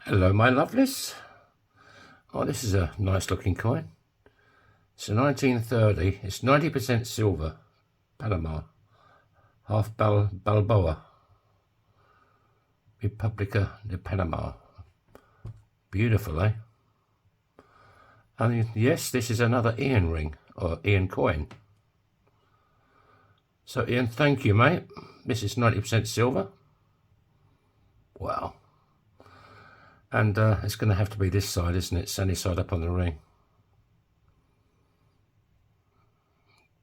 Hello my lovelies. Oh, this is a nice looking coin. It's a 1930, it's 90% silver, Panama, half Balboa, Republica de Panama. Beautiful, eh? And yes, this is another Ian ring, or Ian coin. So Ian, thank you mate. This is 90% silver. Wow. And it's going to have to be this side, isn't it? Sunny side up on the ring.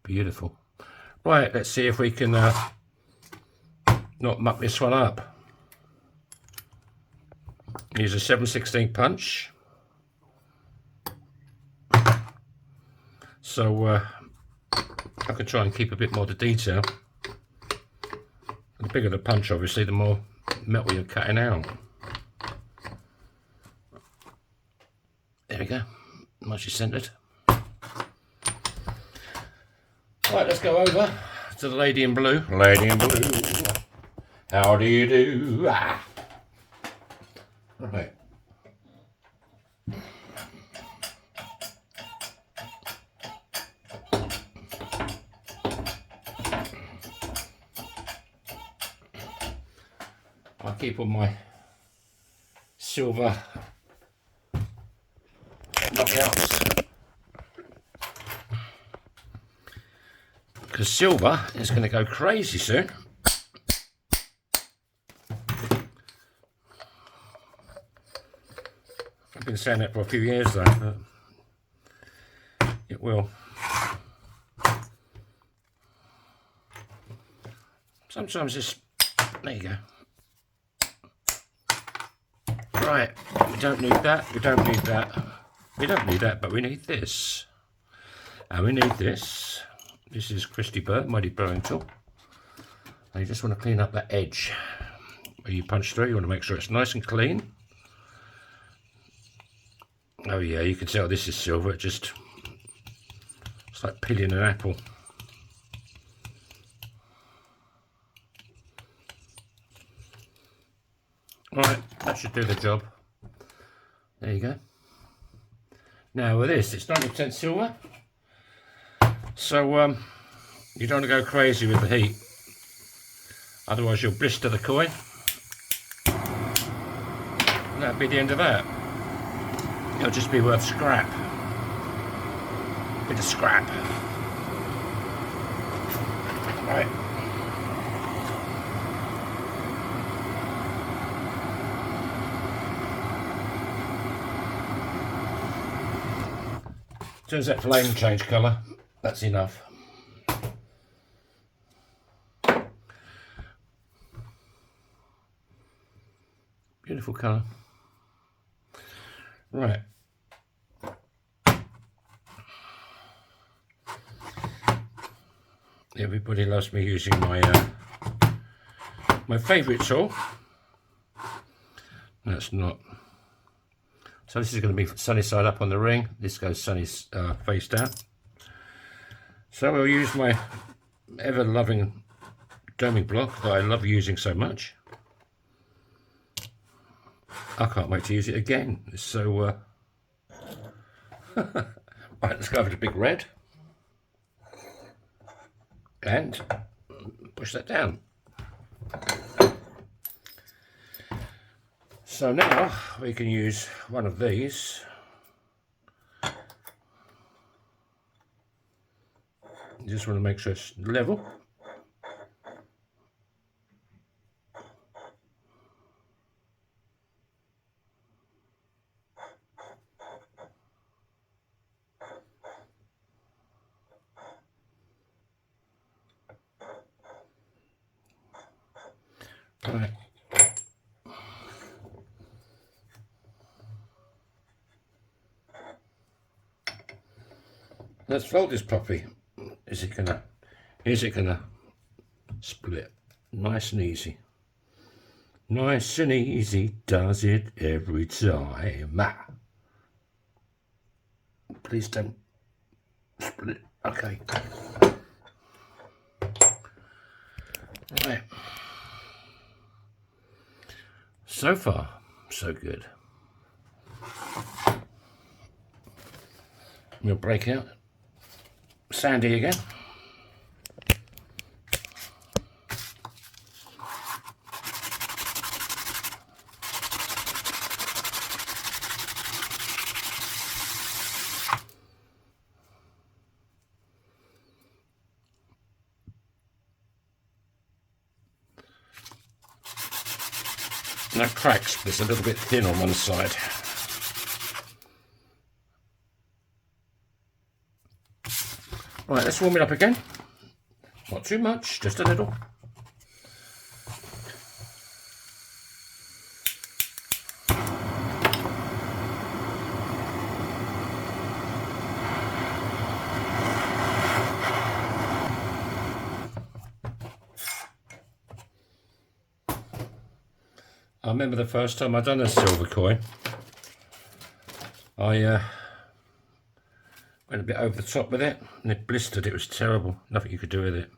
Beautiful. Right, let's see if we can not muck this one up. Use a 7/16 punch. So I can try and keep a bit more to detail. The bigger the punch, obviously, the more metal you're cutting out. There we go, nicely centered. Right, let's go over to the lady in blue. Lady in blue, how do you do? Ah. Right. I keep all my silver knockouts because silver is going to go crazy soon. I've been saying that for a few years though, but it will. Sometimes just, there you go. Right, we don't need that, we don't need that, we don't need that, but we need this. And we need this. This is Christy Burr, Mighty Burrowing Tool. And you just want to clean up that edge. Where you punch through, you want to make sure it's nice and clean. Oh yeah, you can tell this is silver, it's like peeling an apple. Right, that should do the job. There you go. Now with this, it's 90% silver. So you don't want to go crazy with the heat. Otherwise you'll blister the coin. And that'll be the end of that. It'll just be worth scrap. Bit of scrap. Right. As soon as that flame change colour, that's enough. Beautiful colour. Right. Everybody loves me using my my favourite tool. That's not. So this is going to be sunny side up on the ring. This goes sunny face down. So I'll use my ever-loving doming block that I love using so much. I can't wait to use it again. It's so... Right, let's go over to big red. And push that down. So now we can use one of these. You just want to make sure it's level. Right. Let's fold this puppy. Is it gonna split? Nice and easy. Nice and easy does it every time. Please don't split. Okay. Right. So far, so good. We'll break out. Sandy again. And that cracks, but it's a little bit thin on one side. Right, let's warm it up again. Not too much, just a little. I remember the first time I done a silver coin, I went a bit over the top with it and it blistered. It was terrible. Nothing you could do with it.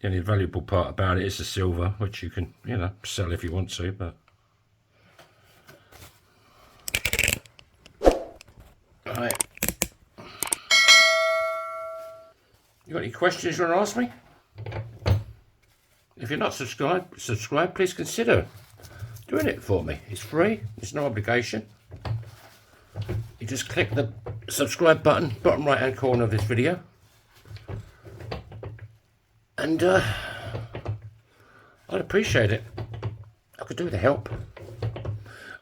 The only valuable part about it is the silver, which you can, you know, sell if you want to, but... Right. You got any questions you want to ask me? If you're not subscribed, please consider doing it for me. It's free, it's no obligation. You just click the subscribe button, bottom right hand corner of this video. And I'd appreciate it. I could do with the help.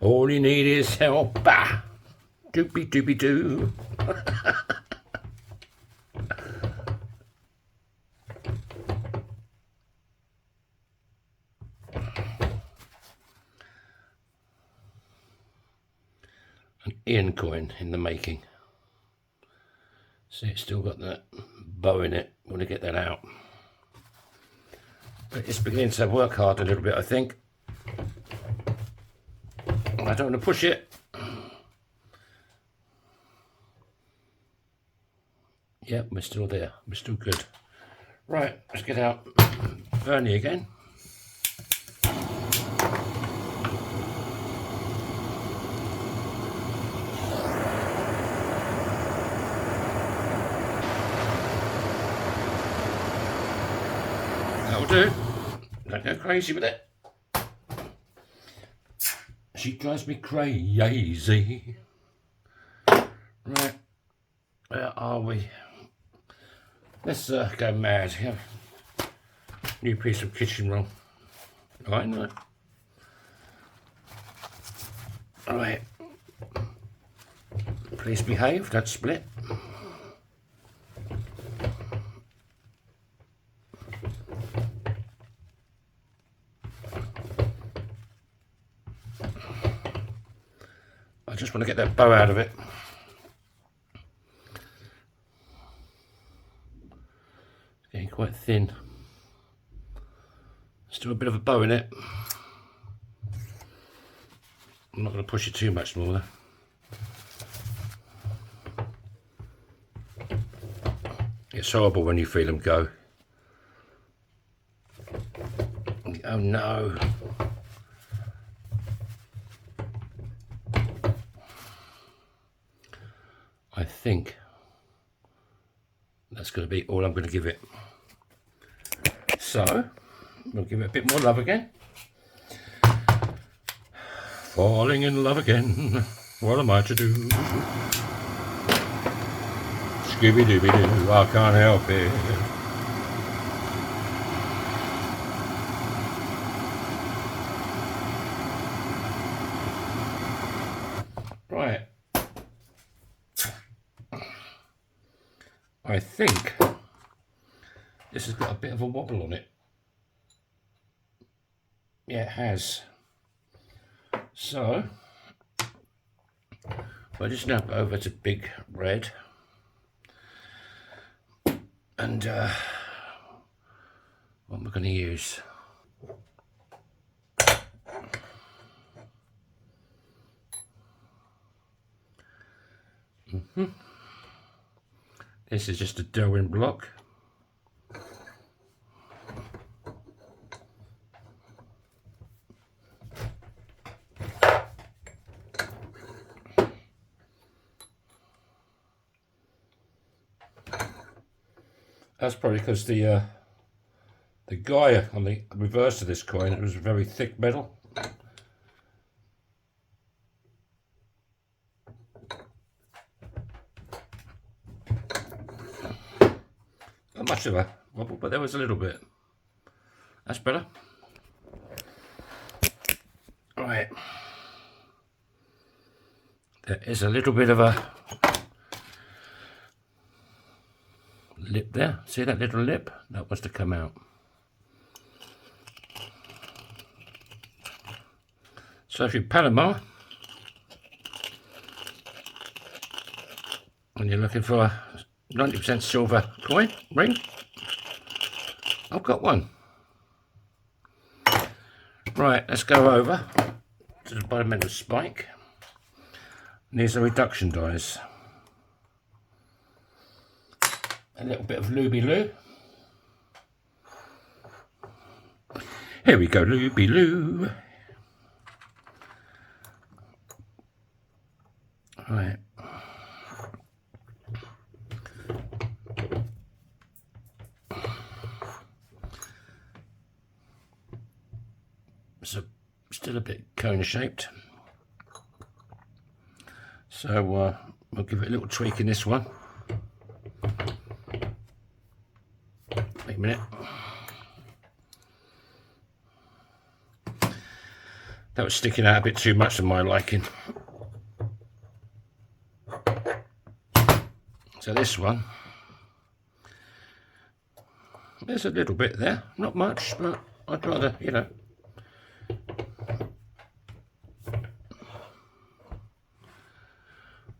All you need is help. Ah, doopy doopy doo. An Ian coin in the making. See, it's still got that bow in it. I want to get that out. But it's beginning to work hard a little bit, I think. I don't want to push it. Yep, we're still there. We're still good. Right, let's get out Vernier again. That'll do. Don't go crazy with it. She drives me crazy. Right, where are we? Let's go mad. Have a new piece of kitchen roll. I know. Alright. Please behave, don't split. I just want to get that bow out of it. It's getting quite thin. Still a bit of a bow in it. I'm not going to push it too much more though. It's horrible when you feel them go. Oh no. I think that's going to be all I'm going to give it. So, we'll give it a bit more love again. Falling in love again. What am I to do? Scooby-Dooby-Doo, I can't help it. Right. I think this has got a bit of a wobble on it. Yeah, it has. So, I'll just now go over to Big Red. And what am I going to use? This is just a Derwent block. That's probably because the guy on the reverse of this coin, it was very thick metal. Not much of a wobble, but there was a little bit. That's better. Right. There is a little bit of a lip there. See that little lip? That was to come out. So if you're Panama and you're looking for a 90% silver coin ring, I've got one. Right, let's go over to the bottom end of the spike. And these are reduction dies. A little bit of looby-loo. Here we go, looby-loo. Right. So still a bit cone shaped. So we'll give it a little tweak in this one. Wait a minute. That was sticking out a bit too much for my liking. So this one, there's a little bit there, not much, but I'd rather, you know.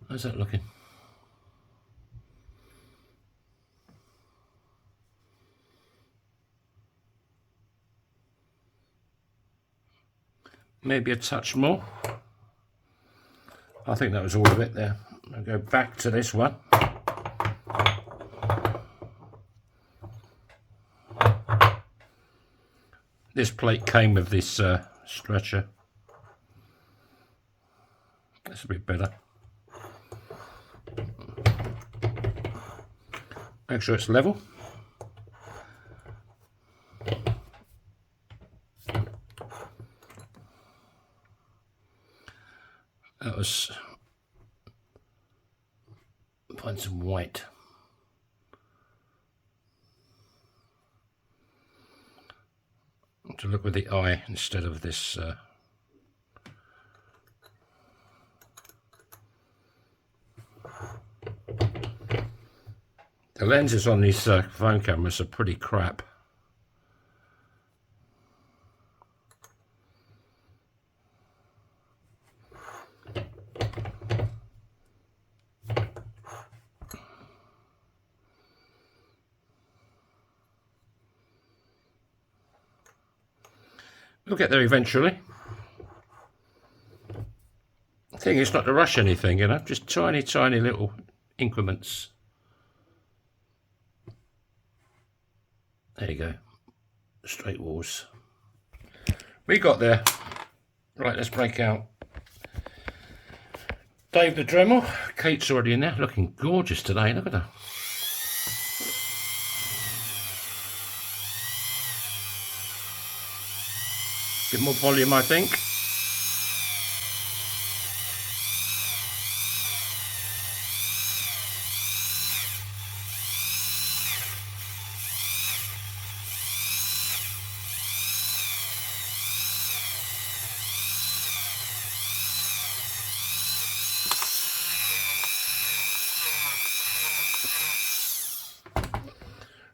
How's that looking? Maybe a touch more. I think that was all of it there. I'll go back to this one. This plate came with this stretcher. That's a bit better. Make sure it's level. That was, find some white. To look with the eye instead of this the lenses on these phone cameras are pretty crap. We'll get there eventually. The thing is not to rush anything, you know, just tiny, tiny little increments. There you go. Straight walls. We got there. Right, let's break out. Dave the Dremel. Kate's already in there, looking gorgeous today. Look at her. Bit more volume, I think.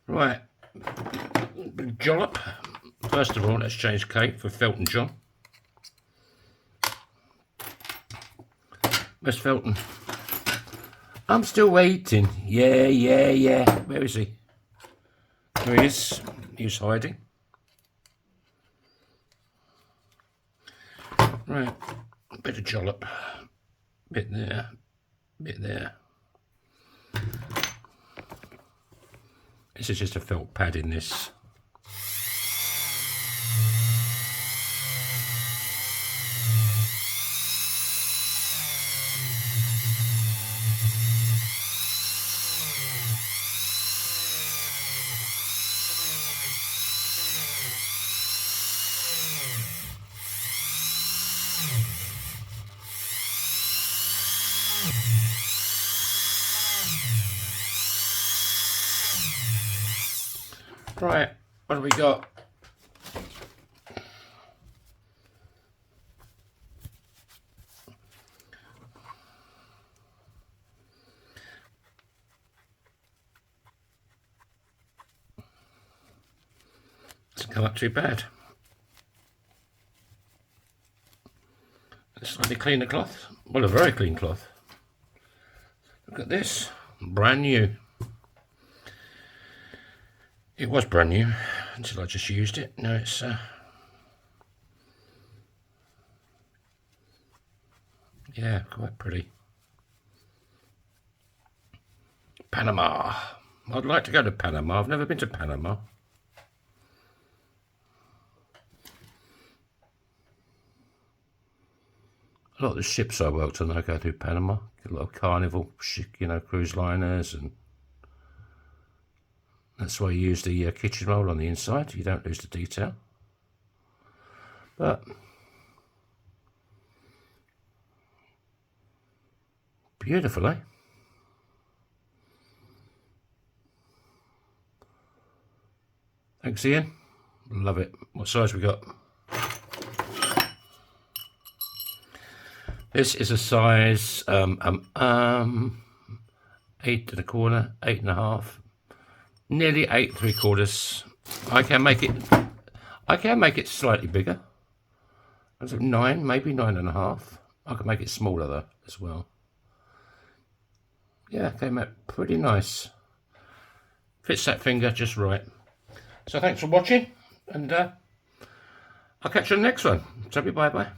Right, big jollop. First of all, let's change Kate for Felton John. Where's Felton? I'm still waiting. Yeah. Where is he? There he is. He's hiding. Right, a bit of jollop. Bit there. Bit there. This is just a felt pad in this. Right, what have we got? Doesn't come up too bad. A slightly cleaner cloth. Well, a very clean cloth. Look at this, brand new. It was brand new until I just used it. Now it's yeah, quite pretty. Panama. I'd like to go to Panama. I've never been to Panama. A lot of the ships I worked on, I go to Panama. A lot of carnival, you know, cruise liners, and that's why you use the kitchen roll on the inside. You don't lose the detail. But beautiful, eh? Thanks, Ian. Love it. What size we got? This is a size 8 1/4, 8 1/2, nearly 8 3/4. I can make it slightly bigger. That's 9, maybe 9 1/2. I can make it smaller though as well. Yeah, came out pretty nice. Fits that finger just right. So thanks for watching, and I'll catch you on the next one. So bye bye.